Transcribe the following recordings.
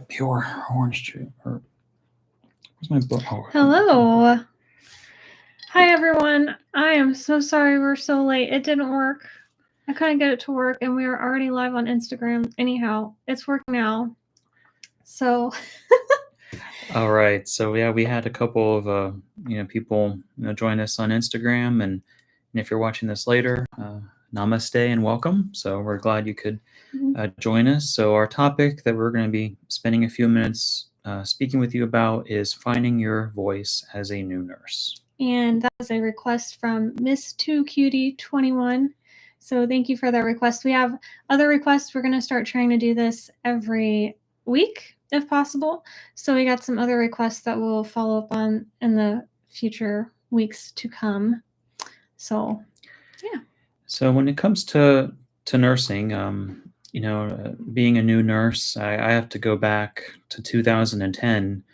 pure orange juice. Where's my book? Oh, Hello. Hi, everyone. I am so sorry we're so late. It didn't work. I couldn't get it to work, and we are already live on Instagram. Anyhow, it's working now. So. All right. So yeah, we had a couple of people join us on Instagram, and if you're watching this later, namaste and welcome. So we're glad you could join us. So our topic that we're going to be spending a few minutes speaking with you about is finding your voice as a new nurse. And that was a request from Miss 2Cutie21. So thank you for that request. We have other requests. We're going to start trying to do this every week, if possible. So we got some other requests that we'll follow up on in the future weeks to come. So, yeah. So when it comes to nursing, being a new nurse, I have to go back to 2010.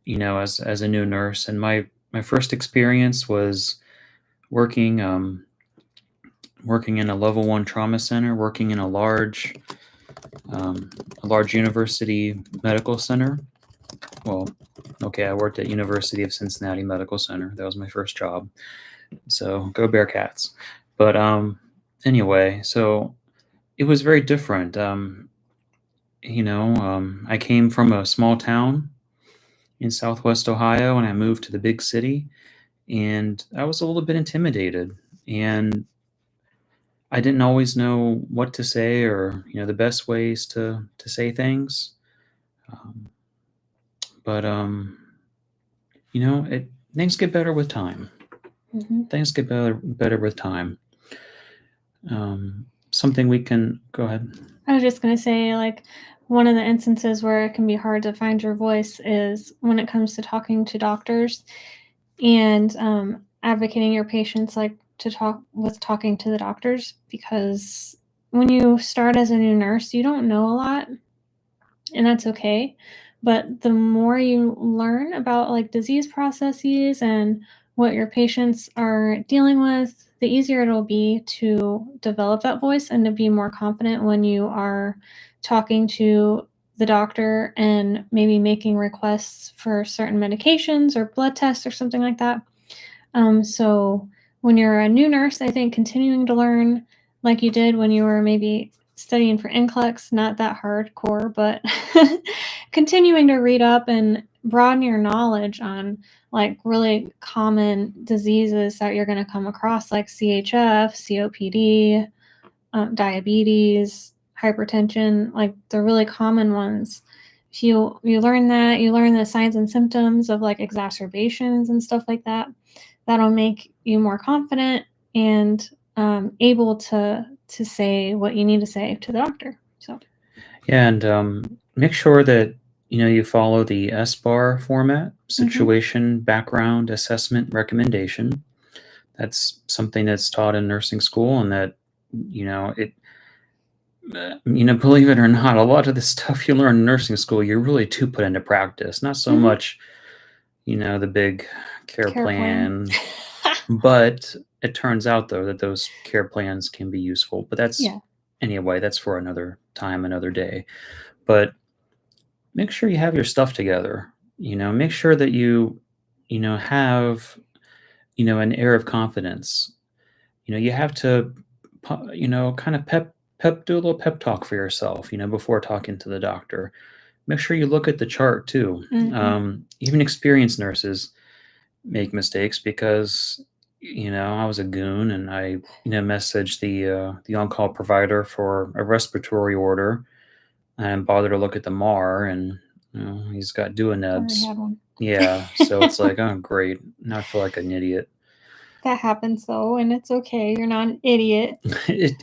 As a new nurse, and my first experience was working in a level 1 trauma center, working in a large university medical center. Well, okay, I worked at University of Cincinnati Medical Center. That was my first job. So go Bearcats. But anyway, so it was very different. I came from a small town in Southwest Ohio, and I moved to the big city, and I was a little bit intimidated, and I didn't always know what to say or the best ways to say things. But things get better with time. Mm-hmm. Things get better with time. Something we can go ahead. I was just going to say, like, one of the instances where it can be hard to find your voice is when it comes to talking to doctors and advocating your patients, like, talking to the doctors, because when you start as a new nurse, you don't know a lot, and that's okay. But the more you learn about like disease processes and what your patients are dealing with, the easier it'll be to develop that voice and to be more confident when you are talking to the doctor and maybe making requests for certain medications or blood tests or something like that. So when you're a new nurse, I think continuing to learn like you did when you were maybe studying for NCLEX, not that hardcore, but continuing to read up and broaden your knowledge on like really common diseases that you're going to come across, like CHF, COPD, diabetes, hypertension, like the really common ones. If you learn that, you learn the signs and symptoms of like exacerbations and stuff like that, that'll make you more confident and able to say what you need to say to the doctor. So yeah, and make sure that you follow the SBAR format: situation, background, assessment, recommendation. That's something that's taught in nursing school, and that believe it or not, a lot of the stuff you learn in nursing school you really do put into practice. Not so much the big care plan. But it turns out, though, that those care plans can be useful. But that's anyway, that's for another time, another day. But make sure you have your stuff together. Make sure that you have an air of confidence. You have to kind of do a little pep talk for yourself before talking to the doctor. Make sure you look at the chart too. Even experienced nurses make mistakes, because I was a goon, and I messaged the on-call provider for a respiratory order. I didn't bother to look at the MAR, and he's got duonebs. Yeah, so it's like, oh great, now I feel like an idiot. That happens though, and it's okay. You're not an idiot. It's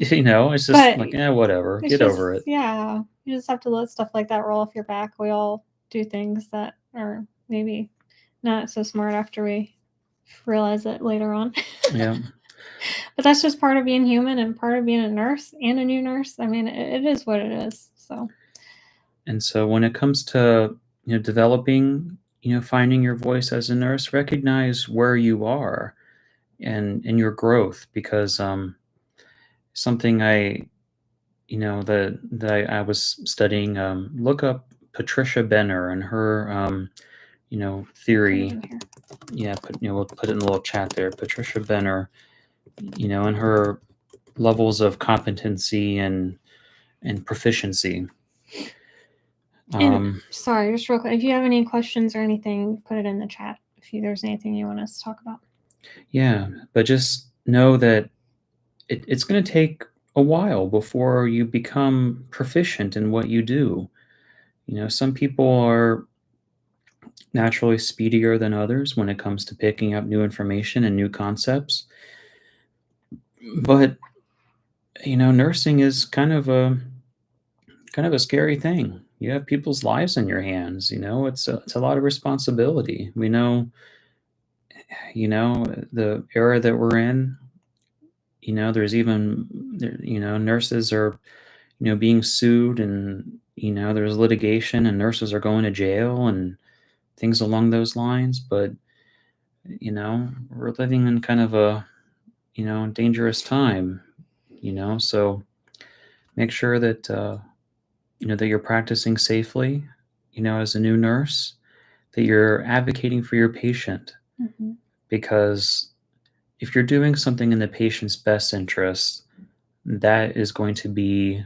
just like, whatever. Get over it. Yeah, you just have to let stuff like that roll off your back. We all do things that are maybe not so smart after we realize it later on. Yeah. But that's just part of being human and part of being a nurse and a new nurse. I mean, it is what it is. So. And so when it comes to developing, finding your voice as a nurse, recognize where you are and your growth, because something I that I was studying. Look up Patricia Benner and her theory. Yeah, we'll put it in the little chat there. Patricia Benner, and her levels of competency and proficiency. Sorry, just real quick. If you have any questions or anything, put it in the chat. If there's anything you want us to talk about. Yeah, but just know that it's going to take a while before you become proficient in what you do. Some people are naturally speedier than others when it comes to picking up new information and new concepts. But nursing is kind of a scary thing. You have people's lives in your hands. It's a lot of responsibility. We know, the era that we're in. There's even nurses are being sued, and there's litigation, and nurses are going to jail and things along those lines. But we're living in kind of a dangerous time. So make sure that that you're practicing safely, as a new nurse, that you're advocating for your patient. Because if you're doing something in the patient's best interest, that is going to be,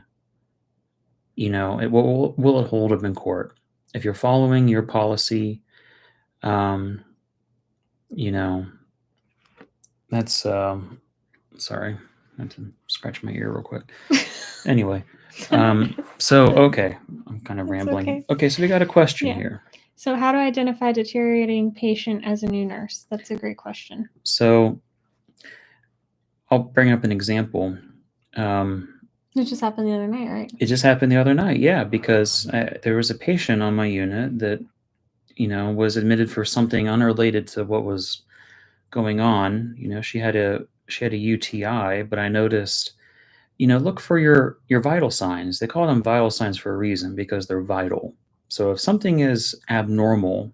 it will it hold up in court. If you're following your policy, that's sorry, I had to scratch my ear real quick. Anyway, so okay, I'm kind of rambling. Okay, so we got a question here. So how to identify deteriorating patient as a new nurse? That's a great question. So I'll bring up an example. It just happened the other night, right? It just happened the other night, yeah, because there was a patient on my unit that, was admitted for something unrelated to what was going on. She had a UTI, but I noticed, look for your vital signs. They call them vital signs for a reason, because they're vital. So if something is abnormal,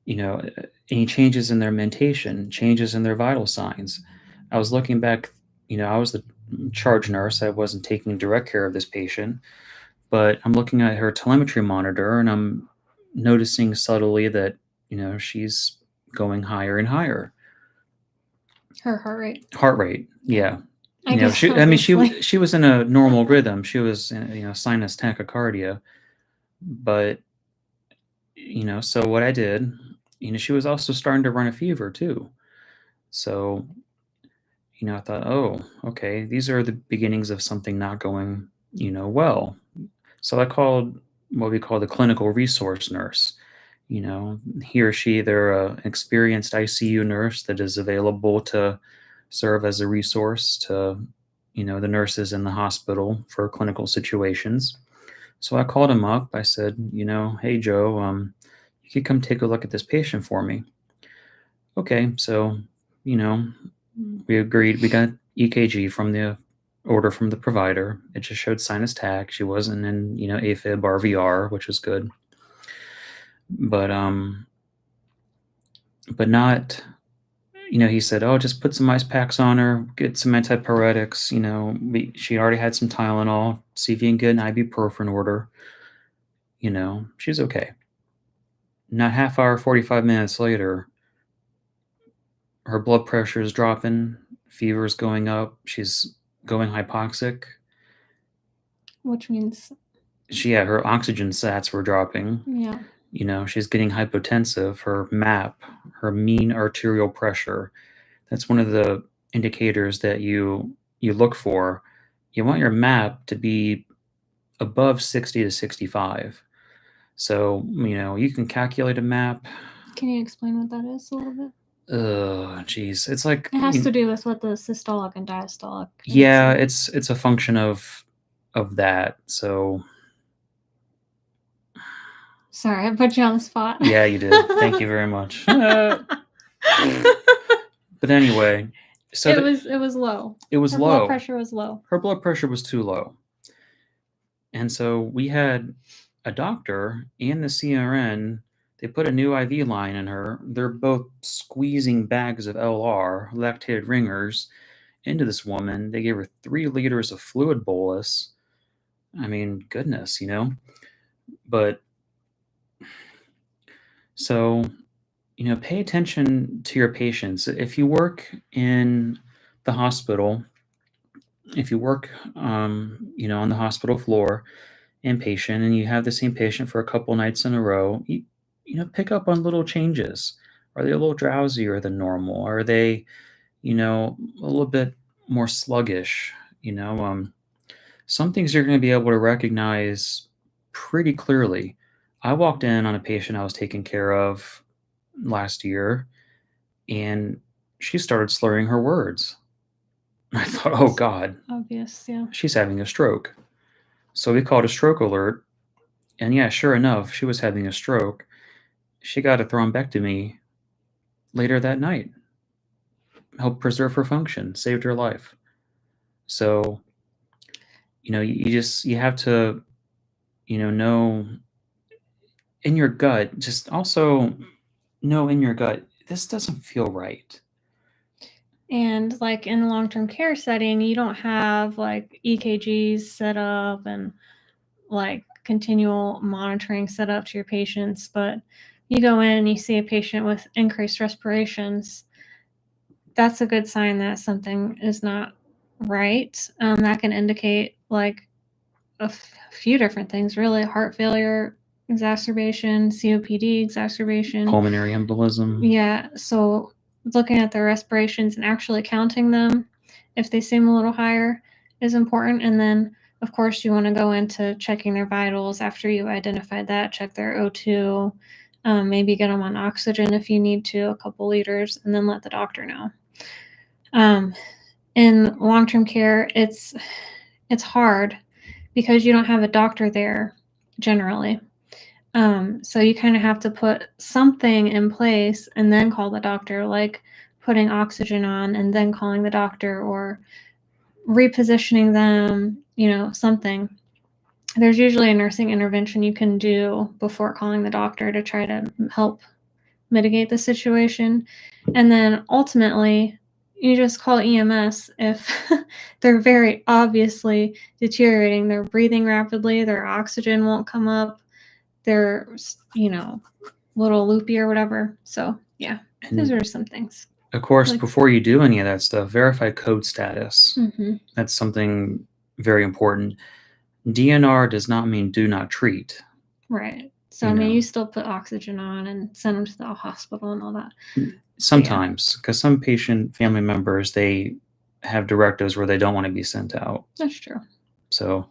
any changes in their mentation, changes in their vital signs. I was looking back, I was the charge nurse. I wasn't taking direct care of this patient, but I'm looking at her telemetry monitor, and I'm noticing subtly that, she's going higher and higher. Her heart rate. Heart rate, yeah. She was in a normal rhythm. She was in, sinus tachycardia, but so what I did, she was also starting to run a fever too. So, I thought, oh, okay, these are the beginnings of something not going, well. So I called what we call the clinical resource nurse. He or she, they're an experienced ICU nurse that is available to serve as a resource to, the nurses in the hospital for clinical situations. So I called him up. I said, hey, Joe, you could come take a look at this patient for me. Okay, so, we agreed. We got EKG from the order from the provider. It just showed sinus tach. She wasn't in, AFib or VR, which is good. But not, he said, oh, just put some ice packs on her, get some antipyretics. She already had some Tylenol. See if you can get an ibuprofen order. She's okay. Not half hour, 45 minutes later, her blood pressure is dropping, fever is going up, she's going hypoxic. Which means? Her oxygen sats were dropping. Yeah. She's getting hypotensive. Her MAP, her mean arterial pressure, that's one of the indicators that you look for. You want your MAP to be above 60 to 65. So, you can calculate a MAP. Can you explain what that is a little bit? Geez. It's like... It has to do with what the systolic and diastolic... Yeah, it's a function of that, so... Sorry, I put you on the spot. Yeah, you did. Thank you very much. But anyway... So it was low. It was Her low. Blood pressure was low. Her blood pressure was too low. And so we had a doctor and the CRN, they put a new IV line in her. They're both squeezing bags of LR, lactated ringers, into this woman. They gave her 3 liters of fluid bolus. I mean, goodness, But so, pay attention to your patients. If you work in the hospital, if you work, on the hospital floor, inpatient, and you have the same patient for a couple nights in a row, pick up on little changes. Are they a little drowsier than normal? Are they, a little bit more sluggish? Some things you're going to be able to recognize pretty clearly. I walked in on a patient I was taking care of last year, and she started slurring her words. I thought, oh God, Obvious, yeah. she's having a stroke. So we called a stroke alert. And yeah, sure enough, she was having a stroke. She got a thrombectomy later that night. Helped preserve her function, saved her life. So, you have to, know in your gut, just also know in your gut, this doesn't feel right. And like in the long-term care setting, you don't have like EKGs set up and like continual monitoring set up to your patients, but you go in and you see a patient with increased respirations, that's a good sign that something is not right. That can indicate like a few different things, really: heart failure exacerbation, COPD exacerbation. Pulmonary embolism. Yeah, so looking at their respirations and actually counting them, if they seem a little higher, is important. And then, of course, you want to go into checking their vitals after you identified that, check their O2, maybe get them on oxygen if you need to, a couple liters, and then let the doctor know. In long-term care, it's hard because you don't have a doctor there generally. So you kind of have to put something in place and then call the doctor, like putting oxygen on and then calling the doctor, or repositioning them, something. There's usually a nursing intervention you can do before calling the doctor to try to help mitigate the situation. And then ultimately, you just call EMS if they're very obviously deteriorating. They're breathing rapidly, their oxygen won't come up, they're, little loopy or whatever. So, yeah, those are some things. Of course, before you do any of that stuff, verify code status. Mm-hmm. That's something very important. DNR does not mean do not treat. Right. So, you still put oxygen on and send them to the hospital and all that. Sometimes, because some patient family members, they have directives where they don't want to be sent out. That's true. So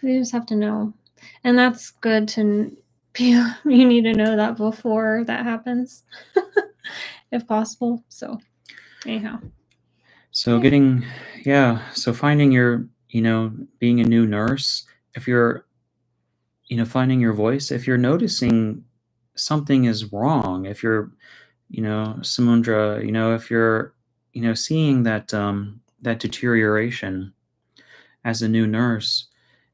you just have to know. And that's good to you need to know that before that happens, if possible. So, anyhow. So finding your, being a new nurse, if you're, finding your voice, if you're noticing something is wrong, if you're, Samundra, if you're, seeing that, that deterioration as a new nurse,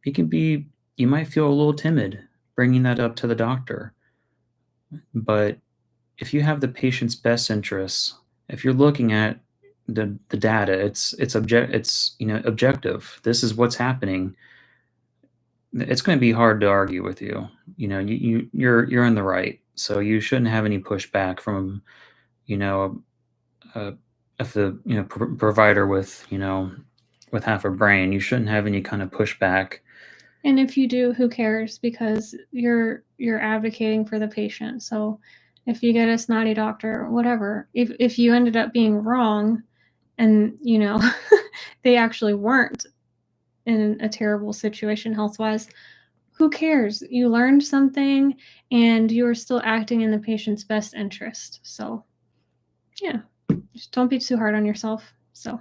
you might feel a little timid bringing that up to the doctor. But if you have the patient's best interests, if you're looking at the data, it's objective. This is what's happening. It's going to be hard to argue with you. You're in the right, so you shouldn't have any pushback from if the provider with with half a brain. You shouldn't have any kind of pushback. And if you do, who cares? Because you're advocating for the patient. So if you get a snotty doctor, whatever, if you ended up being wrong and, they actually weren't in a terrible situation health-wise, who cares? You learned something and you are still acting in the patient's best interest. So, yeah, just don't be too hard on yourself. So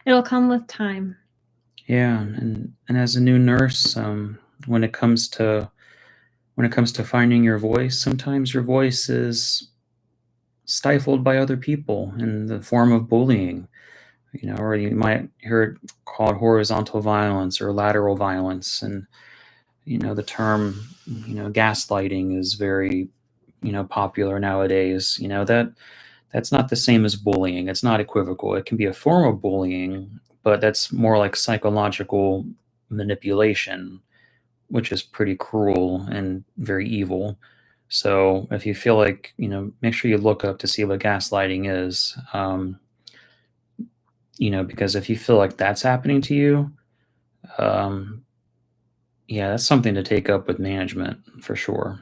it'll come with time. Yeah, and as a new nurse, when it comes to finding your voice, sometimes your voice is stifled by other people in the form of bullying, or you might hear it called horizontal violence or lateral violence. And, the term, gaslighting is very, popular nowadays. That's not the same as bullying. It's not equivocal. It can be a form of bullying, but that's more like psychological manipulation, which is pretty cruel and very evil. So if you feel like, make sure you look up to see what gaslighting is. Because if you feel like that's happening to you, um, yeah, that's something to take up with management for sure.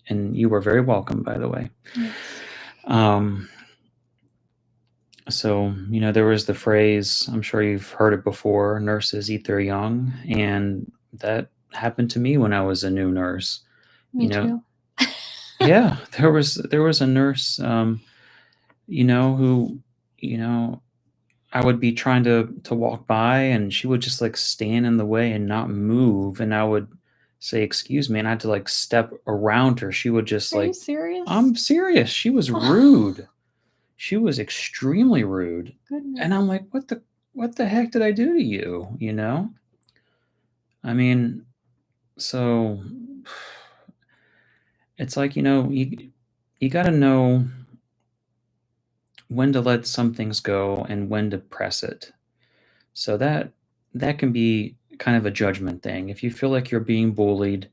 And you were very welcome, by the way. Yes. So, there was the phrase, I'm sure you've heard it before, nurses eat their young. And that happened to me when I was a new nurse. Me too. Yeah, there was a nurse, who, I would be trying to walk by and she would just like stand in the way and not move. And I would say, excuse me. And I had to like step around her. She would just Are you like, serious? I'm serious. She was rude. She was extremely rude. Goodness. And I'm like, what the heck did I do to you? I mean, so it's like, you got to know when to let some things go and when to press it. So that can be kind of a judgment thing. If you feel like you're being bullied,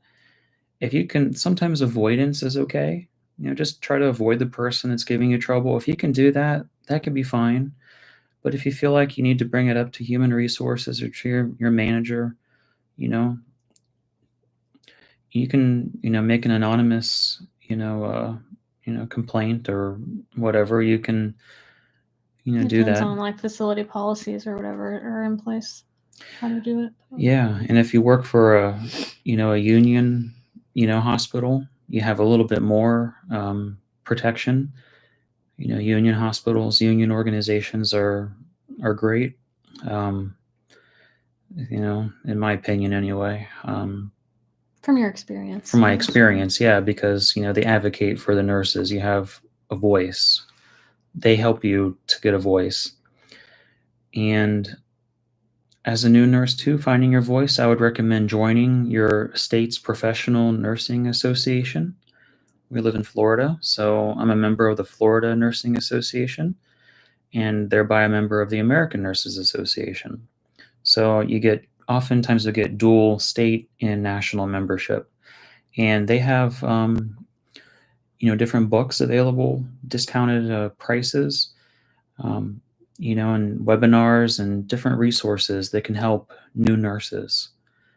if you can, sometimes avoidance is okay. Just try to avoid the person that's giving you trouble. If you can do that, that can be fine. But if you feel like you need to bring it up to human resources or to your manager, you know, you can, make an anonymous, complaint or whatever. You can, do Depends that. on like facility policies or whatever are in place, how to do it. Yeah, and if you work for a union, hospital, you have a little bit more protection. Union hospitals, union organizations are great. Um, in my opinion, anyway. From your experience. From my experience, yeah, because they advocate for the nurses. You have a voice. They help you to get a voice. And as a new nurse too, finding your voice, I would recommend joining your state's professional nursing association. We live in Florida, so I'm a member of the Florida Nursing Association and thereby a member of the American Nurses Association. So oftentimes you get dual state and national membership. And they have, different books available, discounted prices, and webinars and different resources that can help new nurses.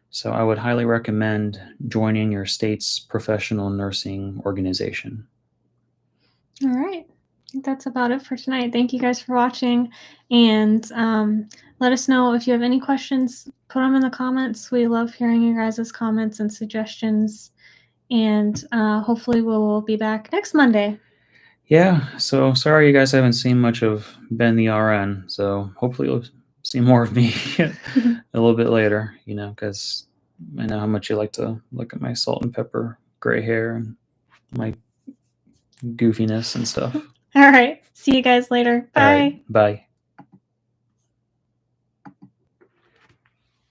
So I would highly recommend joining your state's professional nursing organization. All right. I think that's about it for tonight. Thank you guys for watching. And let us know if you have any questions. Put them in the comments. We love hearing your guys' comments and suggestions. And hopefully we'll be back next Monday. Yeah, so sorry you guys haven't seen much of Ben the RN. So hopefully you'll see more of me a little bit later, because I know how much you like to look at my salt and pepper gray hair and my goofiness and stuff. All right. See you guys later. Bye. All right. Bye.